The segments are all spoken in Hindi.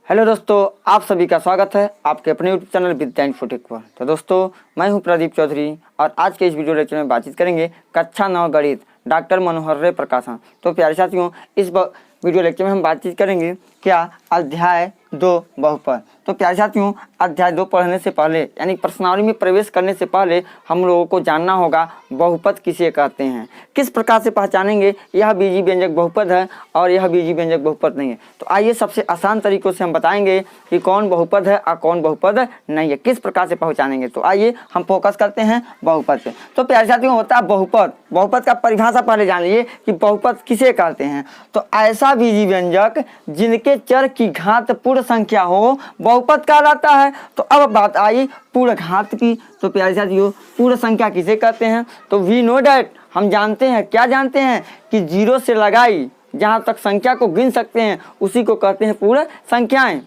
हेलो दोस्तों, आप सभी का स्वागत है आपके अपने यूट्यूब चैनल विद्या इन्फोटेक पर। तो दोस्तों, मैं हूं प्रदीप चौधरी और आज के इस वीडियो लेक्चर में बातचीत करेंगे कक्षा 9 गणित डॉक्टर मनोहर रे प्रकाशन। तो प्यारे साथियों, इस वीडियो लेक्चर में हम बातचीत करेंगे क्या अध्याय 2 बहुपद। तो प्यारे साथियों, अध्याय 2 पढ़ने से पहले यानी प्रश्नावली में प्रवेश करने से पहले हम लोगों को जानना होगा बहुपद किसे कहते हैं, किस प्रकार से पहचानेंगे यह बीजी व्यंजक बहुपद है और यह बीजी व्यंजक बहुपद नहीं है। तो आइए सबसे आसान तरीकों से हम बताएंगे कि कौन बहुपद है और कौन बहुपद नहीं है, किस प्रकार से पहचानेंगे। तो आइए हम फोकस करते हैं बहुपद पे। तो प्यारे साथियों, होता है बहुपद। बहुपद का परिभाषा पहले जान लीजिए कि बहुपद किसे कहते हैं। तो ऐसा बीजी व्यंजक जिनके चर की घात पूर्ण संख्या हो बहुपद कहलाता है। तो अब बात आई पूर्ण घात की। तो प्यारे साथियों, पूर्ण संख्या किसे कहते हैं? तो वी नो डैट, हम जानते हैं, क्या जानते हैं कि जीरो से लगाई जहां तक संख्या को गिन सकते हैं उसी को कहते हैं पूर्ण संख्याएं।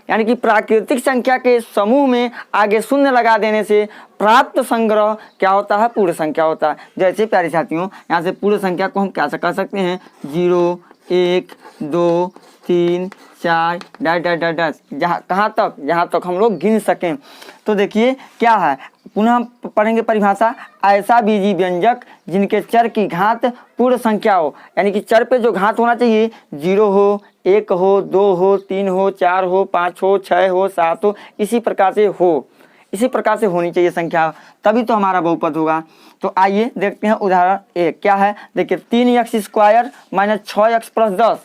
यानी कि प्राकृतिक संख्या के समूह में आगे शून्य लगा देने से प्राप्त संग्रह क्या होता है? पूर्ण संख्या होता है। जैसे प्यारे साथियों, यहाँ से पूर्ण संख्या को हम क्या कह सकते हैं? 0, 1, 2, 3, 4 डैश जहाँ कहाँ तक, जहाँ तक हम लोग गिन सकें। तो देखिए क्या है, पुनः हम पढ़ेंगे परिभाषा। ऐसा बीजी व्यंजक जिनके चर की घात पूर्ण संख्या हो, यानी कि चर पे जो घात होना चाहिए 0 हो, 1 हो, 2 हो, 3 हो, 4 हो, 5 हो, 6 हो, 7 हो, इसी प्रकार से हो, इसी प्रकार से होनी चाहिए संख्या, तभी तो हमारा बहुपद होगा। तो आइए देखते हैं उदाहरण 1 क्या है। देखिए 3x² - 6x + 10।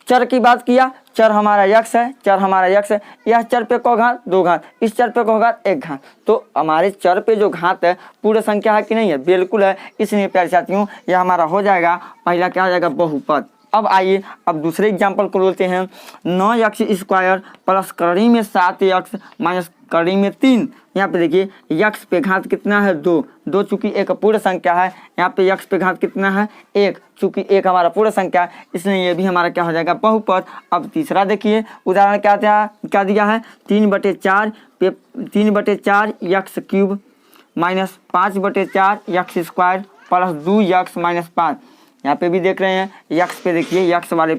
चर की बात किया, चर हमारा x है, चर हमारा x है। यह चर पे को घात 2 घात, इस चर पे को घात 1 घात। तो हमारे चर पे जो घात है पूर्ण संख्या है कि नहीं है? बिल्कुल है। इसलिए प्यारे साथियों, यह हमारा हो जाएगा, पहला क्या हो जाएगा? बहुपद। अब आइए अब दूसरे एग्जाम्पल को लेते हैं। 9x² प्लस करड़ी में 7x माइनस करड़ी में 3। यहाँ पे देखिए x पे घात कितना है? 2 चूंकि एक पूर्ण संख्या है। यहाँ पे x पे घात कितना है? 1 चूंकि 1 हमारा पूर्ण संख्या है, इसलिए ये भी हमारा क्या हो जाएगा? बहुपद। अब तीसरा देखिए उदाहरण क्या दिया है। 3/4 पे 3/4 x³ minus 5/4 x² plus 2x minus 5। यहाँ पे भी देख रहे हैं यक्स पे, देखिए यक्स वाले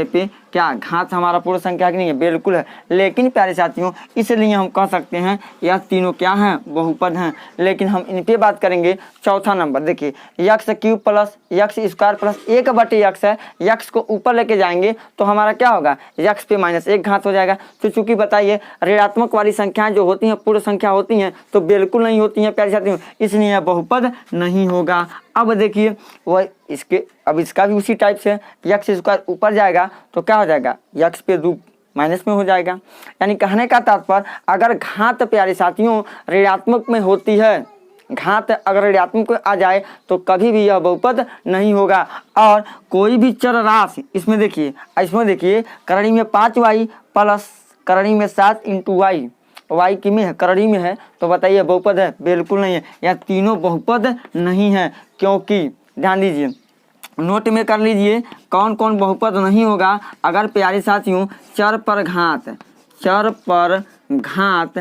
पे क्या घात हमारा पूर्ण संख्या की नहीं है? बिल्कुल है। लेकिन प्यारे साथियों, इसलिए हम कह सकते हैं यह तीनों क्या हैं? बहुपद हैं। लेकिन हम इन पे बात करेंगे। चौथा नंबर देखिए x³ plus x² plus 1/x है। x को ऊपर लेके जाएंगे तो हमारा क्या होगा? x पे -1 घात हो जाएगा। तो चूंकि बताइए ऋणात्मक वाली संख्याएं जो होती हैं पूर्ण संख्या होती हैं, तो बिल्कुल नहीं होती हैं प्यारे साथियों, इसलिए यह बहुपद नहीं होगा। अब देखिए वह इसका भी उसी टाइप से x² ऊपर जाएगा तो क्या हो जाएगा? x पे 2 माइनस में हो जाएगा। यानी कहने का तात्पर्य, अगर घात प्यारे साथियों ऋणात्मक में होती है, घात अगर ऋणात्मक में आ जाए तो कभी भी यह बहुपद नहीं होगा। और कोई भी चर राशि इसमें देखिए करड़ी में 5y प्लस करड़ी में 7 × y की में है, करड़ी में है, तो बताइए बहुपद है? बिल्कुल नहीं है। यह तीनों बहुपद नहीं है। क्योंकि ध्यान दीजिए, नोट में कर लीजिए कौन कौन बहुपद नहीं होगा। अगर प्यारे साथियों चर पर घात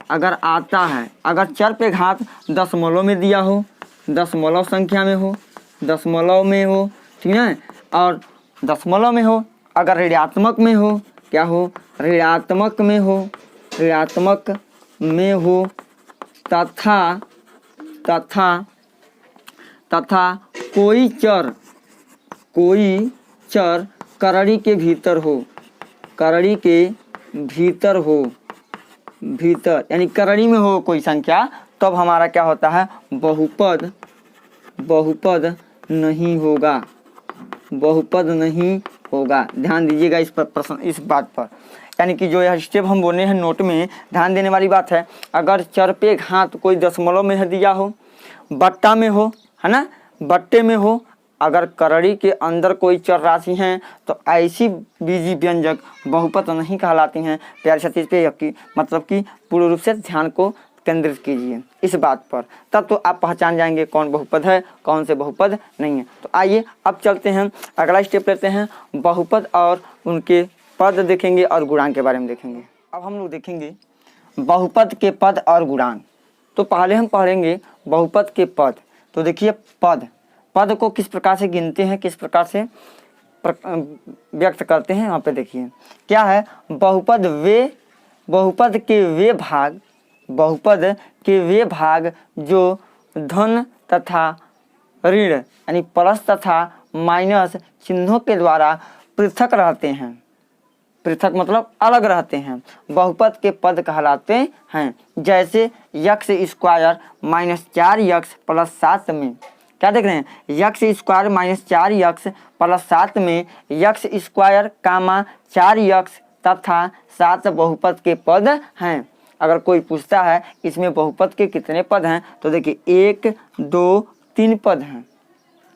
अगर आता है, अगर चर पे घात दशमलव में दिया हो, दशमलव संख्या में हो, दशमलव में हो, ठीक है, और दशमलव में हो, अगर ऋणात्मक में हो, क्या हो? ऋणात्मक में हो तथा कोई चर करड़ी के भीतर हो, यानी करड़ी में हो कोई संख्या, तब हमारा क्या होता है? बहुपद नहीं होगा। ध्यान दीजिएगा इस बात पर। यानी कि जो यह स्टेप हम बोले हैं नोट में, ध्यान देने वाली बात है। अगर चर पे घात कोई दशमलव में दिया हो, बट्टा में हो, है ना, बट्टे में हो, अगर करड़ी के अंदर कोई चर राशि हैं तो ऐसी बीजी व्यंजक बहुपद नहीं कहलाती हैं। प्यारे साथी, इस पे मतलब कि पूर्ण रूप से ध्यान को केंद्रित कीजिए इस बात पर, तब तो आप पहचान जाएंगे कौन बहुपद है, कौन से बहुपद नहीं है। तो आइए अब चलते हैं, अगला स्टेप लेते हैं। बहुपद और उनके पद देखेंगे और गुणांक के बारे में देखेंगे। अब हम लोग देखेंगे बहुपद के पद और गुणांक। तो पहले हम पढ़ेंगे बहुपद के पद। तो देखिए पद को किस प्रकार से गिनते हैं, किस प्रकार से व्यक्त करते हैं। यहाँ पे देखिए क्या है, बहुपद के वे भाग जो धन तथा ऋण यानी प्लस तथा माइनस चिन्हों के द्वारा पृथक रहते हैं। पृथक मतलब अलग रहते हैं, बहुपद के पद कहलाते हैं। जैसे x square minus 4x plus 7 में क्या देख रहे हैं, x square minus 4x plus 7 में यक्स स्क्वायर कामा 4x तथा 7 बहुपद के पद हैं। अगर कोई पूछता है इसमें बहुपद के कितने पद हैं, तो देखिए 1 2 3 पद हैं,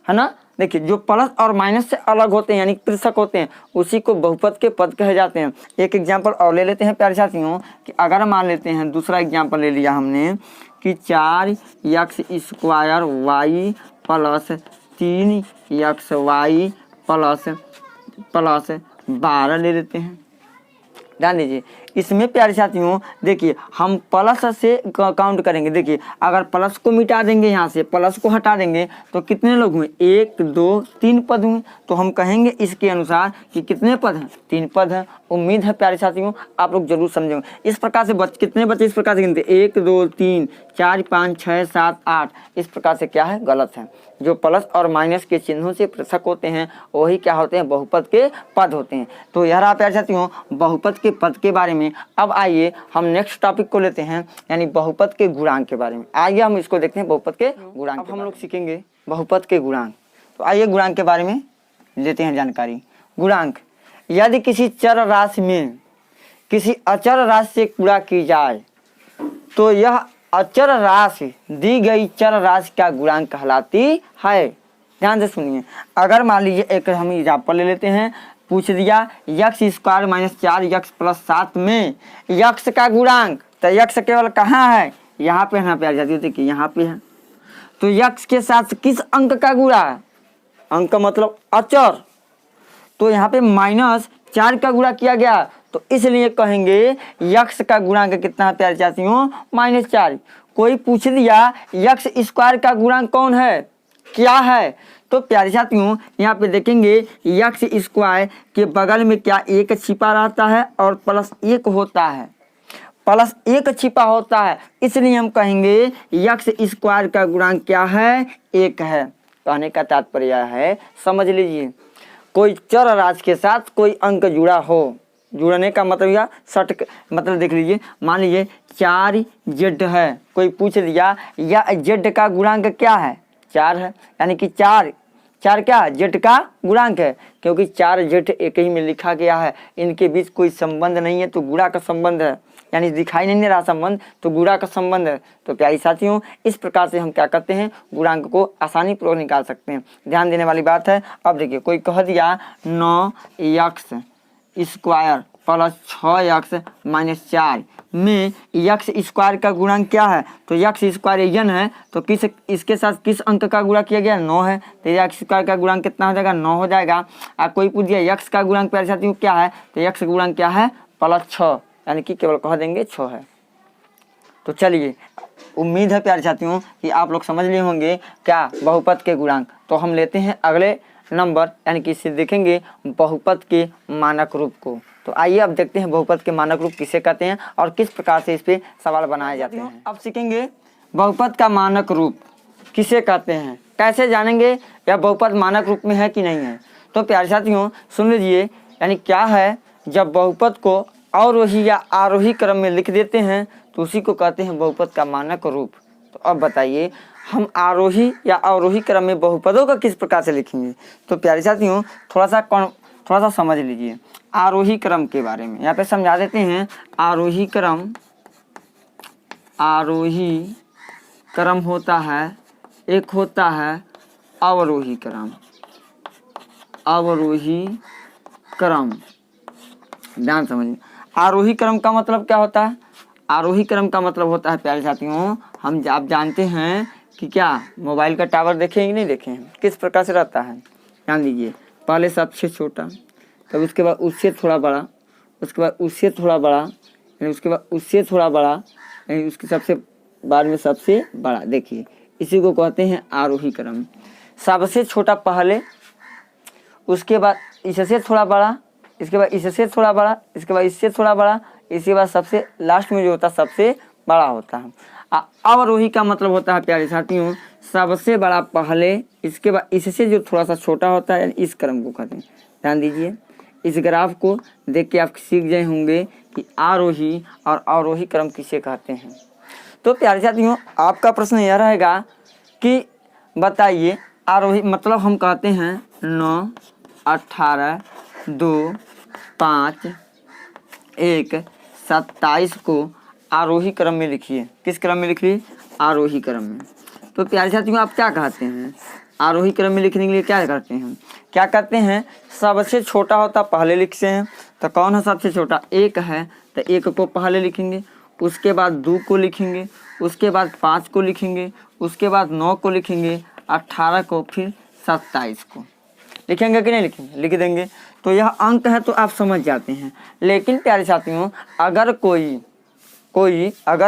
है ना। देखिए जो प्लस और माइनस से अलग होते हैं यानी पृथक होते हैं उसी को बहुपद के पद कहे जाते हैं। एक एग्जांपल और ले लेते हैं प्यारे साथियों कि अगर मान लेते हैं, दूसरा एग्जांपल ले लिया हमने कि 4x square y plus 3x y plus 12 ले लेते हैं। ध्यान दीजिए इसमें प्यारे साथियों देखिए हम प्लस से काउंट करेंगे। देखिए अगर प्लस को मिटा देंगे, यहाँ से प्लस को हटा देंगे तो कितने लोग हुए, 1 2 3 पद हुए। तो हम कहेंगे इसके अनुसार कि कितने पद हैं, 3 पद हैं। उम्मीद है प्यारे साथियों आप लोग जरूर समझेंगे। इस प्रकार से कितने बच्चे इस प्रकार से गिनते, 1 2 3 4 5 6 7 8, इस प्रकार से क्या है, गलत है। जो प्लस और माइनस के चिन्हों से पृथक होते हैं वही क्या होते हैं, बहुपद के पद होते हैं। तो यह रहा प्यारे साथियों बहुपद के पद के बारे में। अब आइए हम नेक्स्ट टॉपिक को लेते हैं यानी बहुपद के गुणांक के बारे में। आइए हम इसको देखते हैं बहुपद के गुणांक। अब हम लोग सीखेंगे बहुपद के गुणांक। तो आइए गुणांक के बारे में लेते हैं जानकारी। गुणांक, यदि किसी चर राशि में किसी अचर राशि से गुणा की जाए तो यह अचर राशि दी गई चर राशि का गुणांक कहलाती है। ध्यान से सुनिए, अगर मान लीजिए एक हम एग्जाम्पल ले लेते हैं, पूछ दिया x square minus 4x plus 7 में यक्स का गुणांक, तो यक्स केवल कहाँ है, यहाँ पे है प्यार जाती, देखिए यहाँ पे है। तो यक्स के साथ किस अंक का गुणा, अंक मतलब अचर, तो यहाँ पे -4 का गुणा किया गया, तो इसलिए कहेंगे यक्स का गुणांक कितना है प्यारे साथियों, -4। कोई पूछ दिया यक्स स्क्वायर का गुणांक कौन है, क्या है, तो प्यारे साथियों यहाँ पे देखेंगे यक्स स्क्वायर के बगल में क्या 1 छिपा रहता है और +1 होता है, +1 छिपा होता है, इसलिए हम कहेंगे यक्स स्क्वायर का गुणांक क्या है, 1 है। कहने का तात्पर्य है, समझ लीजिए कोई चर राशि के साथ कोई अंक जुड़ा हो, जुड़ने का मतलब या सट मतलब देख लीजिए, मान लीजिए 4z है, कोई पूछ दिया या z का गुणांक क्या है, 4 है, यानी कि 4 क्या z का गुणांक है, क्योंकि 4z एक ही में लिखा गया है, इनके बीच कोई संबंध नहीं है, तो गुणा का संबंध है, यानी दिखाई नहीं दे रहा संबंध, तो गुणा का संबंध है। तो प्यारी साथियों इस प्रकार से हम क्या करते हैं, गुणांक को आसानी पूर्वक निकाल सकते हैं। ध्यान देने वाली बात है। अब देखिए कोई कह दिया 9x square plus 6x minus 4 में यक्स स्क्वायर का गुणांक क्या है, तो यक्स स्क्वायर n है, तो किस इसके साथ किस अंक का गुणा किया गया, 9 है, तो यक्स स्क्वायर का गुणांक कितना हो जाएगा, 9 हो जाएगा। और कोई पूछ दिया यक्स का गुणांक प्यारे साथियों क्या है, तो यक्स का गुणांक क्या है, +6, यानी कि केवल कह देंगे 6 है। तो चलिए उम्मीद है प्यारे साथियों कि आप लोग समझ लिए होंगे क्या बहुपद के गुणांक। तो हम लेते हैं अगले नंबर, यानी कि इसे देखेंगे बहुपद के मानक रूप को। तो आइए अब देखते हैं बहुपद के मानक रूप किसे कहते हैं और किस प्रकार से इस पे सवाल बनाए जाते हैं। अब सीखेंगे बहुपद का मानक रूप किसे कहते हैं, कैसे जानेंगे या बहुपद मानक रूप में है कि नहीं है। तो प्यारे साथियों सुन लीजिए, यानी क्या है, जब बहुपद को अवरोही या आरोही क्रम में लिख देते हैं तो उसी को कहते हैं बहुपद का मानक रूप। तो अब बताइए हम आरोही या अवरोही क्रम में बहुपदों का किस प्रकार से लिखेंगे। तो प्यारे साथियों थोड़ा सा समझ लीजिए आरोही क्रम के बारे में, यहाँ पे समझा देते हैं। आरोही क्रम होता है, एक होता है अवरोही क्रम। ध्यान समझिए, आरोही क्रम का मतलब क्या होता है, आरोही क्रम का मतलब होता है प्यारे साथियों, हम आप जानते हैं कि क्या मोबाइल का टावर देखे कि नहीं देखे हैं, किस प्रकार से रहता है। ध्यान दीजिए, पहले सबसे छोटा, तब उसके बाद उससे थोड़ा बड़ा, उसके बाद उससे थोड़ा बड़ा, यानी उसके बाद उससे थोड़ा बड़ा, यानी उसके सबसे बाद में सबसे बड़ा। देखिए इसी को कहते हैं आरोही क्रम। सबसे छोटा पहले, उसके बाद इससे थोड़ा बड़ा, इसके बाद इससे थोड़ा बड़ा, इसके बाद इससे थोड़ा बड़ा, इसके बाद सबसे लास्ट में जो होता है सबसे बड़ा होता है। अवरोही का मतलब होता है प्यारे साथियों सबसे बड़ा पहले, इसके बाद इससे जो थोड़ा सा छोटा होता है, इस क्रम को कहते हैं। ध्यान दीजिए, इस ग्राफ को देख के आप सीख गए होंगे कि आरोही और अवरोही क्रम किसे कहते हैं। तो प्यारे साथियों आपका प्रश्न यह रहेगा कि बताइए आरोही मतलब हम कहते हैं 9, 18, 2, 5, 1, 27 को आरोही क्रम में लिखिए। किस क्रम में लिखिए? आरोही क्रम में। तो प्यारे साथियों आप क्या कहते हैं? आरोही क्रम में लिखने के लिए क्या करते हैं? क्या करते हैं? सबसे छोटा होता पहले लिखते हैं। तो कौन है सबसे छोटा? 1 है तो 1 को पहले लिखेंगे, उसके बाद 2 को लिखेंगे, उसके बाद 5 को लिखेंगे, उसके बाद 9 को लिखेंगे, 18 को, फिर 27 को लिखेंगे कि नहीं लिखेंगे? लिख देंगे। तो यह अंक है तो आप समझ जाते हैं। लेकिन प्यारे साथियों अगर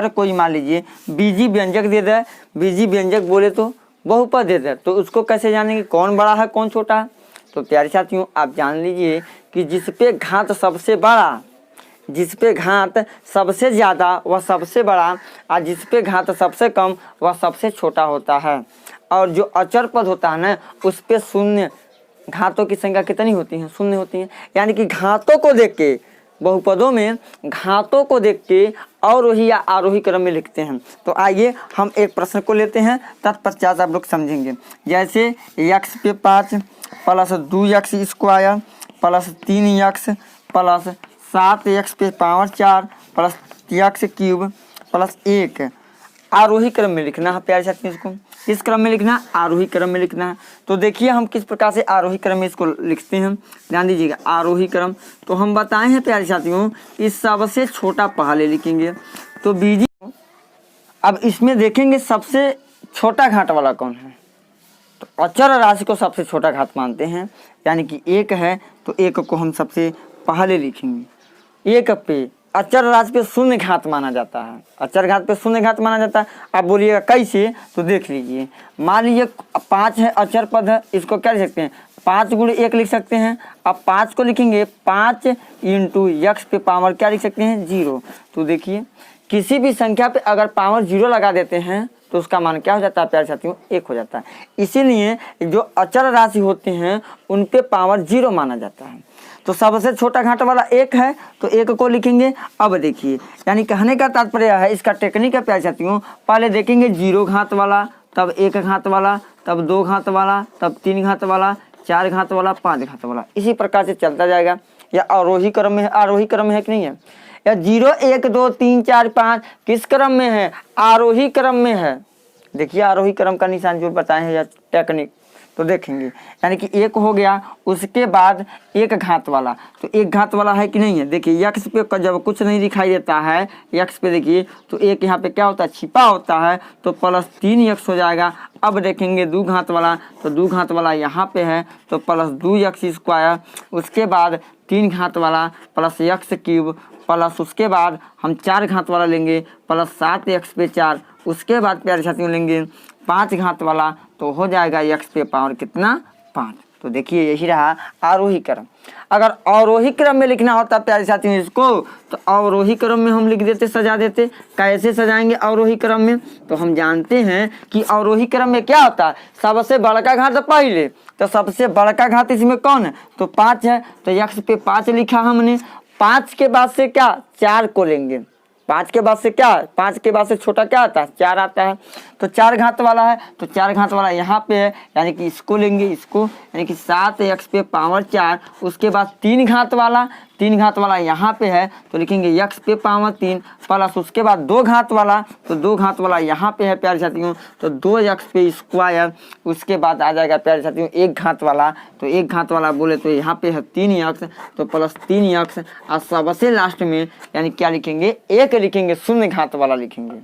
कोई मान लीजिए बीजी व्यंजक दे दे, बीजी व्यंजक बोले तो बहुपद दे दे, तो उसको कैसे जानेंगे कौन बड़ा है कौन छोटा है? तो प्यारे साथियों आप जान लीजिए कि जिस पे घात सबसे बड़ा, जिस पे घात सबसे ज़्यादा वह सबसे बड़ा, और जिस पे घात सबसे कम वह सबसे छोटा होता है। और जो अचर पद होता है ना उस पे शून्य, घातों की संख्या कितनी होती है? शून्य होती है। यानी कि घातों को देख के, बहुपदों में घातों को देख के अवरोही या आरोही क्रम में लिखते हैं। तो आइए हम एक प्रश्न को लेते हैं, तत्पश्चात आप लोग समझेंगे। जैसे x पे 5 plus 2x square plus 3x plus 7x पे power 4 plus x cube plus 1 आरोही क्रम में लिखना है प्यारे साथियों। इसको किस क्रम में लिखना है? आरोही क्रम में लिखना है। तो देखिए हम किस प्रकार से आरोही क्रम में इसको लिखते हैं, ध्यान दीजिएगा। आरोही क्रम तो हम बताए हैं प्यारे साथियों इस सबसे छोटा पहले लिखेंगे। तो बीजी अब इसमें देखेंगे सबसे छोटा घाट वाला कौन है? तो अचर राशि को सबसे छोटा घात मानते हैं, यानी कि 1 है तो 1 को हम सबसे पहले लिखेंगे। 1 पे अचर राशि पे शून्य घात माना जाता है, अचर घात पे शून्य घात माना जाता है। आप बोलिएगा कैसे? तो देख लीजिए, मान लीजिए 5 है, अचर पद है, इसको क्या लिख सकते हैं? 5 गुणे 1 लिख सकते हैं। अब 5 को लिखेंगे 5 इंटू x पे पावर क्या लिख सकते हैं? 0। तो देखिए किसी भी संख्या पे अगर पावर 0 लगा देते हैं तो उसका मान क्या हो जाता है प्यारे साथियों? 1 हो जाता है। इसीलिए जो अचर राशि होते हैं उन पे पावर 0 माना जाता है। तो सबसे छोटा घाट वाला 1 है तो 1 को लिखेंगे। अब देखिए यानी कहने का तात्पर्य है, इसका टेक्निक है प्यारे साथियों, पहले देखेंगे 0 घात वाला, तब 1 घात वाला, तब 2 घात वाला, तब 3 घात वाला, 4 घात वाला, 5 घात वाला, इसी प्रकार से चलता जाएगा। या आरोही क्रम में है, आरोही क्रम में है कि नहीं है? या 0 1 2 3 4 5 किस क्रम में है? आरोही क्रम में है। देखिए आरोही क्रम का निशान जो बताए हैं या टेक्निक तो देखेंगे, यानी कि 1 हो गया, उसके बाद 1 घात वाला, तो 1 घात वाला है कि नहीं है? देखिए x पे जब कुछ नहीं दिखाई देता है, x पे देखिए तो 1 यहाँ पे क्या होता है? छिपा होता है, तो प्लस 3x हो जाएगा। अब देखेंगे 2 घात वाला, तो 2 घात वाला यहाँ पे है तो प्लस 2x स्क्वायर, उसके बाद 3 घात वाला प्लस x क्यूब प्लस उसके बाद हम 4 घात वाला लेंगे प्लस 7x पे 4, उसके बाद प्यारे साथियों लेंगे 5 घात वाला, तो हो जाएगा x पे पावर कितना? 5। तो देखिए यही रहा आरोही क्रम। अगर अवरोही क्रम में लिखना होता प्यारे साथियों इसको, तो अवरोही क्रम में हम लिख देते, सजा देते। कैसे सजाएंगे अवरोही क्रम में? तो हम जानते हैं कि अवरोही क्रम में क्या होता है? सबसे बड़का घात पहले, तो सबसे बड़का घात इसमें कौन है? तो 5 है, तो x पे 5 लिखा हमने। 5 के बाद से क्या? 4 को लेंगे। 5 के बाद से क्या? 5 के बाद से छोटा क्या आता है? 4 आता है। तो 4 घात वाला है, तो 4 घात वाला यहाँ पे है, यानी कि इसको लेंगे, इसको, यानी कि 7x पे पावर 4। उसके बाद 3 घात वाला, 3 घात वाला यहाँ पे है तो लिखेंगे x पे पावर 3 प्लस उसके बाद 2 घात वाला, तो 2 घात वाला यहाँ पे है प्यारे साथियों, तो 2x पे स्क्वायर। उसके बाद आ जाएगा प्यारे साथियों 1 घात वाला, तो 1 घात वाला बोले तो यहाँ पे है 3x, तो प्लस 3x। और सबसे लास्ट में यानी क्या लिखेंगे? 1 लिखेंगे, शून्य घात वाला लिखेंगे।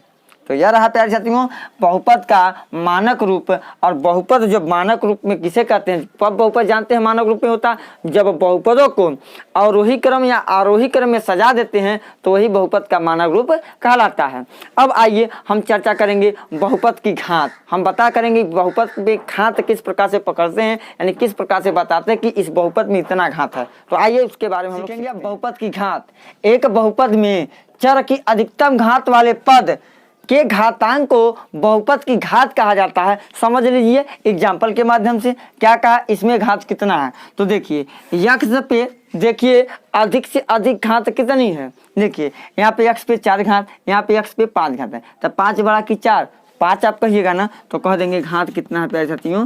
तो यह रहा प्यारे साथियों बहुपद का मानक रूप। और बहुपद जब मानक रूप में किसे कहते हैं, कब बहुपद जानते हैं मानक रूप में होता, जब बहुपदों को अवरोही क्रम या आरोही क्रम में सजा देते हैं तो वही बहुपद का मानक रूप कहलाता है। अब आइए हम चर्चा करेंगे बहुपद की घात। हम बता करेंगे बहुपद में घात किस प्रकार से पकड़ते हैं, यानी किस प्रकार से बताते हैं कि इस बहुपद में इतना घात है। तो आइए उसके बारे में हम सीखेंगे। बहुपद की घात, एक बहुपद में चर की अधिकतम घात वाले पद के घातांक को बहुपद की घात कहा जाता है। समझ लीजिए एग्जाम्पल के माध्यम से क्या कहा, इसमें घात कितना है। तो देखिए यक्स पे देखिए अधिक से अधिक घात कितनी है, देखिए यहाँ पे x पे 4 घात, यहाँ पे x पे 5 घात है, तो 5 बड़ा की 4, 5 आप कहिएगा ना तो कह देंगे घात कितना है प्यारे साथियों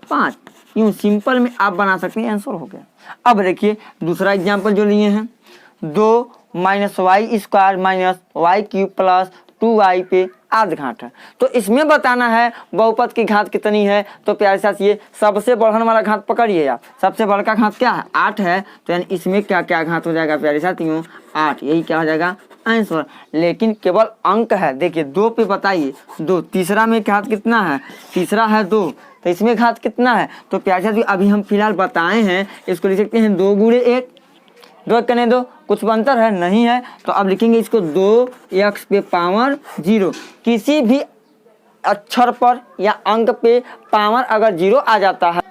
5। यूं सिंपल में आप बना सकते हैं, आंसर हो गया। अब देखिए दूसरा एग्जाम्पल जो लिए हैं, 2 - y² - y³ प्लस 2y पे आध घात है। तो इसमें बताना है बहुपद की घात कितनी है। तो प्यारे साथ ये सबसे बढ़न वाला घात पकड़िए आप, सबसे बड़ा घात क्या है 8 है, तो यानी इसमें क्या क्या घात हो जाएगा प्यारे साथियों 8, यही क्या हो जाएगा आंसर। लेकिन केवल अंक है, देखिए 2 पे बताइए 2, तीसरा में घात कितना है, तीसरा है 2, तो इसमें घात कितना है। तो प्यारे साथियों अभी हम फिलहाल बताए हैं, इसको लिख सकते हैं 2 × 1, 2 कने 2, कुछ अंतर है नहीं है। तो अब लिखेंगे इसको 2x पे पावर 0, किसी भी अक्षर पर या अंक पे पावर अगर 0 आ जाता है,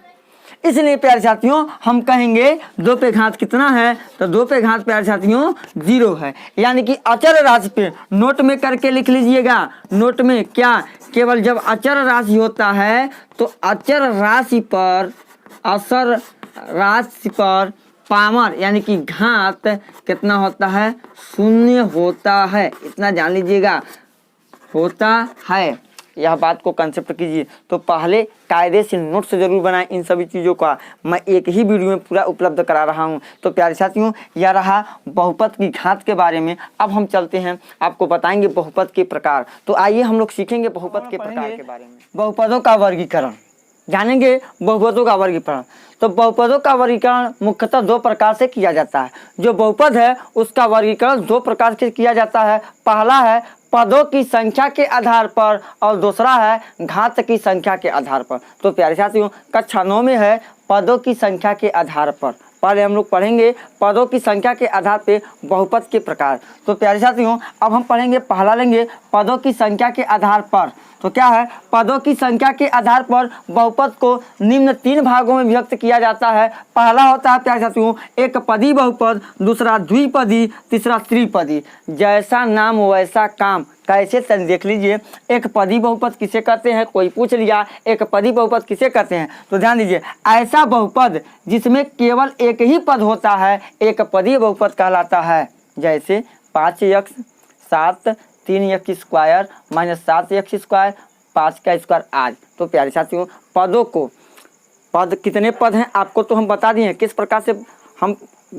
इसलिए प्यारे साथियों हम कहेंगे 2 पे घात कितना है, तो 2 पे घात प्यारे साथियों 0 है। यानी कि अचर राशि पे नोट में करके लिख लीजिएगा, नोट में क्या, केवल जब अचर राशि होता है तो अचर राशि पर, असर राशि पर पावर यानी कि घात कितना होता है 0 होता है, इतना जान लीजिएगा होता है। यह बात को कंसेप्ट कीजिए। तो पहले कायदे से नोट से जरूर बनाएं, इन सभी चीज़ों का मैं एक ही वीडियो में पूरा उपलब्ध करा रहा हूं। तो प्यारे साथियों यह रहा बहुपद की घात के बारे में। अब हम चलते हैं, आपको बताएंगे बहुपद के प्रकार। तो आइए हम लोग सीखेंगे बहुपद के प्रकार के बारे में। बहुपदों का वर्गीकरण जानेंगे, बहुपदों का वर्गीकरण। तो बहुपदों का वर्गीकरण मुख्यतः 2 प्रकार से किया जाता है। जो बहुपद है उसका वर्गीकरण 2 प्रकार से किया जाता है। पहला है पदों की संख्या के आधार पर और दूसरा है घात की संख्या के आधार पर। तो प्यारे साथियों कक्षा 9 में है पदों की संख्या के आधार पर। पहले हम लोग पढ़ेंगे पदों की संख्या के आधार पे बहुपद के प्रकार। तो प्यारे साथियों अब हम पढ़ेंगे, पहला लेंगे पदों की संख्या के आधार पर। तो क्या है, पदों की संख्या के आधार पर बहुपद को निम्न 3 भागों में विभक्त किया जाता है। पहला होता है प्यारे साथियों एक पदी बहुपद, दूसरा द्विपदी, तीसरा त्रिपदी। जैसा नाम वैसा काम, कैसे तन देख लीजिए। एक पदी बहुपद किसे कहते हैं, कोई पूछ लिया एक पदी बहुपद किसे कहते हैं, तो ध्यान दीजिए ऐसा बहुपद जिसमें केवल एक ही पद होता है एक पदी बहुपद कहलाता है। जैसे 5x 7 3x² - 7x², 5 का स्क्वायर आज। तो प्यारे साथियों पदों को, पद कितने पद हैं आपको तो हम बता दिए हैं, किस प्रकार से हम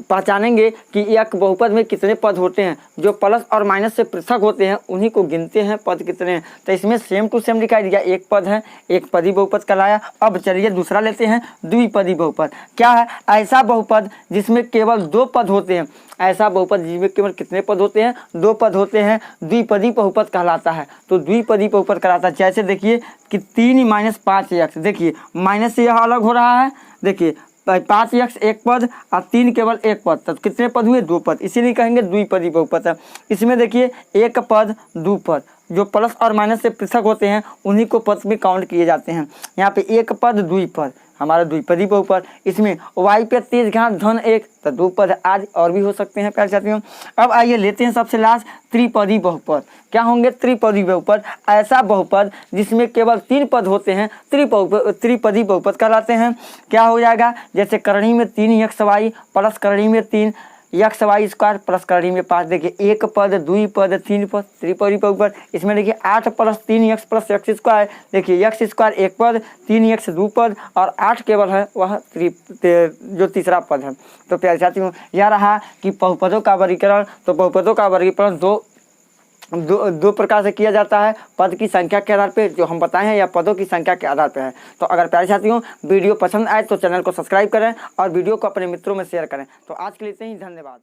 पहचानेंगे कि एक बहुपद में कितने पद होते हैं। जो प्लस और माइनस से पृथक होते हैं उन्हीं को गिनते हैं पद कितने हैं। तो इसमें सेम टू सेम दिखाई दिया, एक पद है, एक पदी बहुपद कहलाया। अब चलिए दूसरा लेते हैं द्विपदी बहुपद। क्या है, ऐसा बहुपद जिसमें केवल 2 पद होते हैं। ऐसा बहुपद जिसमें केवल कितने पद होते हैं, 2 पद होते हैं, द्विपदी बहुपद कहलाता है। तो द्विपदी बहुपद कहलाता है। जैसे देखिए कि 3 - 5x, देखिए माइनस से यह अलग हो रहा है, देखिए 5x एक पद और 3 केवल एक पद, तब कितने पद हुए 2 पद, इसीलिए कहेंगे द्विपदी बहुपद है। इसमें देखिए एक पद 2 पद, जो प्लस और माइनस से पृथक होते हैं उन्हीं को पद में काउंट किए जाते हैं। यहाँ पे एक पद 2 पद हमारा द्विपदी बहुपद। इसमें y पे 3 घात धन 1, तो 2 पद आज और भी हो सकते हैं प्यारे साथियों। अब आइए लेते हैं सबसे लास्ट त्रिपदी बहुपद। क्या होंगे त्रिपदी बहुपद, ऐसा बहुपद जिसमें केवल 3 पद होते हैं, त्रिपदी बहुपद कहलाते हैं। क्या हो जाएगा, जैसे करणी में 3xy प्लस करणी में 3xy² प्लस करणी में 5। देखिए एक पद 2 पद 3 पद, त्रिपदी बहुपद। इसमें देखिए 8 + 3x + x², देखिए x² एक पद, 3x 2 पद और 8 केवल है वह जो तीसरा पद है। तो प्यारे साथियों यह रहा कि बहुपदों का वर्गीकरण। तो बहुपदों का वर्गीकरण दो प्रकार से किया जाता है, पद की संख्या के आधार पे जो हम बताए हैं या पदों की संख्या के आधार पे है। तो अगर प्यारे साथियों वीडियो पसंद आए तो चैनल को सब्सक्राइब करें और वीडियो को अपने मित्रों में शेयर करें। तो आज के लिए इतना ही, धन्यवाद।